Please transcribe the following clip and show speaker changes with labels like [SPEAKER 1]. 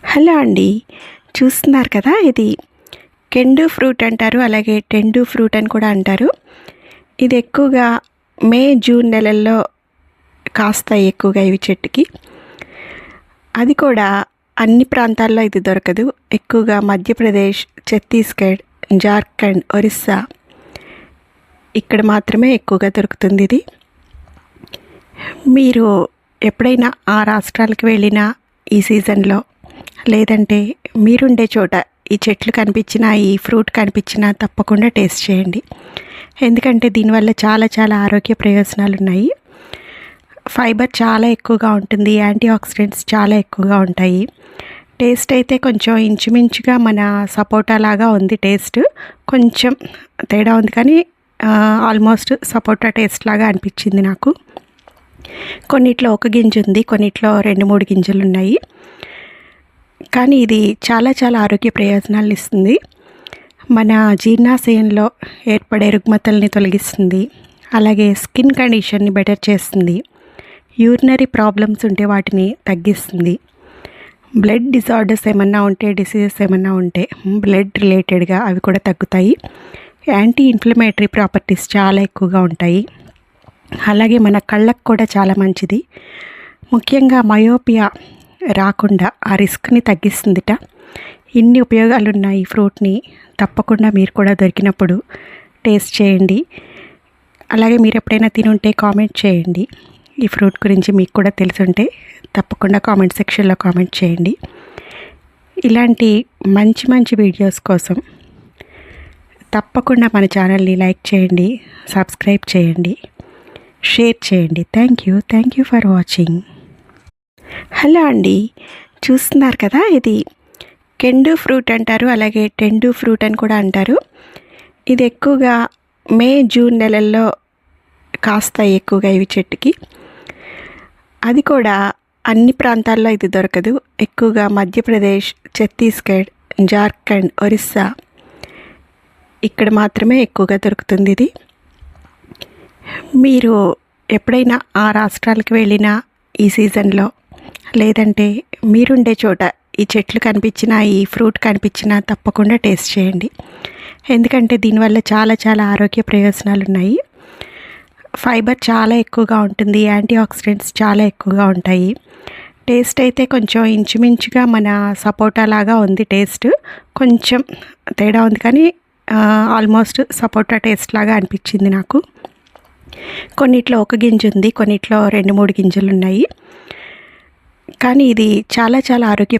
[SPEAKER 1] Hello అండి. చూస్తున్నారు కదా, ఇది కెండు ఫ్రూట్ అంటారు, అలాగే టెండు ఫ్రూట్ అని కూడా అంటారు. ఇది ఎక్కువగా మే జూన్ నెలల్లో కాస్తాయి ఎక్కువగా ఇవి చెట్టుకి. అది కూడా అన్ని ప్రాంతాల్లో ఇది దొరకదు. ఎక్కువగా మధ్యప్రదేశ్, ఛత్తీస్గఢ్, జార్ఖండ్, ఒరిస్సా ఇక్కడ మాత్రమే ఎక్కువగా దొరుకుతుంది ఇది. మీరు ఎప్పుడైనా ఆ రాష్ట్రాలకు వెళ్ళినా ఈ సీజన్లో, లేదంటే మీరుండే చోట ఈ చెట్లు కనిపించినా, ఈ ఫ్రూట్ కనిపించినా తప్పకుండా టేస్ట్ చేయండి. ఎందుకంటే దీనివల్ల చాలా చాలా ఆరోగ్య ప్రయోజనాలు ఉన్నాయి. ఫైబర్ చాలా ఎక్కువగా ఉంటుంది, యాంటీ ఆక్సిడెంట్స్ చాలా ఎక్కువగా ఉంటాయి. టేస్ట్ అయితే కొంచెం ఇంచుమించుగా మన సపోటా లాగా ఉంది. టేస్ట్ కొంచెం తేడా ఉంది, కానీ ఆల్మోస్ట్ సపోటా టేస్ట్ లాగా అనిపించింది నాకు. కొన్నిట్లో ఒక గింజ ఉంది, కొన్నిట్లో 2-3 గింజలు ఉన్నాయి. కానీ ఇది చాలా చాలా ఆరోగ్య ప్రయోజనాలు ఇస్తుంది. మన జీర్ణాశయంలో ఏర్పడే రుగ్మతల్ని తొలగిస్తుంది, అలాగే స్కిన్ కండిషన్ని బెటర్ చేస్తుంది. యూరినరీ ప్రాబ్లమ్స్ ఉంటే వాటిని తగ్గిస్తుంది. బ్లడ్ డిజార్డర్స్ ఏమన్నా ఉంటే, డిసీజెస్ ఏమన్నా ఉంటే బ్లడ్ రిలేటెడ్గా అవి కూడా తగ్గుతాయి. యాంటీ ఇన్ఫ్లమేటరీ ప్రాపర్టీస్ చాలా ఎక్కువగా ఉంటాయి. అలాగే మన కళ్ళకు కూడా చాలా మంచిది. ముఖ్యంగా మయోపియా రాకుండా ఆ రిస్క్ని తగ్గిస్తుందిట. ఇన్ని ఉపయోగాలు ఉన్నాయి ఈ ఫ్రూట్ని. తప్పకుండా మీరు కూడా దొరికినప్పుడు టేస్ట్ చేయండి. అలాగే మీరు ఎప్పుడైనా తినుంటే కామెంట్ చేయండి. ఈ ఫ్రూట్ గురించి మీకు కూడా తెలుసుంటే తప్పకుండా కామెంట్ సెక్షన్లో కామెంట్ చేయండి. ఇలాంటి మంచి మంచి వీడియోస్ కోసం తప్పకుండా మన ఛానల్ని లైక్ చేయండి, సబ్స్క్రైబ్ చేయండి, షేర్ చేయండి. Thank you for watching. Hello అండి. చూస్తున్నారు కదా, ఇది కెండు ఫ్రూట్ అంటారు, అలాగే టెండు ఫ్రూట్ అని కూడా అంటారు. ఇది ఎక్కువగా మే జూన్ నెలల్లో కాస్తాయి ఎక్కువగా ఇవి చెట్టుకి. అది కూడా అన్ని ప్రాంతాల్లో ఇది దొరకదు. ఎక్కువగా మధ్యప్రదేశ్, ఛత్తీస్గఢ్, జార్ఖండ్, ఒరిస్సా ఇక్కడ మాత్రమే ఎక్కువగా దొరుకుతుంది ఇది. మీరు ఎప్పుడైనా ఆ రాష్ట్రాలకు వెళ్ళినా ఈ సీజన్లో, లేదంటే మీరుండే చోట ఈ చెట్లు కనిపించినా, ఈ ఫ్రూట్ కనిపించినా తప్పకుండా టేస్ట్ చేయండి. ఎందుకంటే దీనివల్ల చాలా చాలా ఆరోగ్య ప్రయోజనాలు ఉన్నాయి. ఫైబర్ చాలా ఎక్కువగా ఉంటుంది, యాంటీ ఆక్సిడెంట్స్ చాలా ఎక్కువగా ఉంటాయి. టేస్ట్ అయితే కొంచెం ఇంచుమించుగా మన సపోటా లాగా ఉంది. టేస్ట్ కొంచెం తేడా ఉంది, కానీ ఆల్మోస్ట్ సపోటా టేస్ట్ లాగా అనిపించింది నాకు. కొన్నిట్లో ఒక గింజ ఉంది, కొన్నిట్లో 2-3 గింజలు ఉన్నాయి. కానీ ఇది చాలా చాలా ఆరోగ్య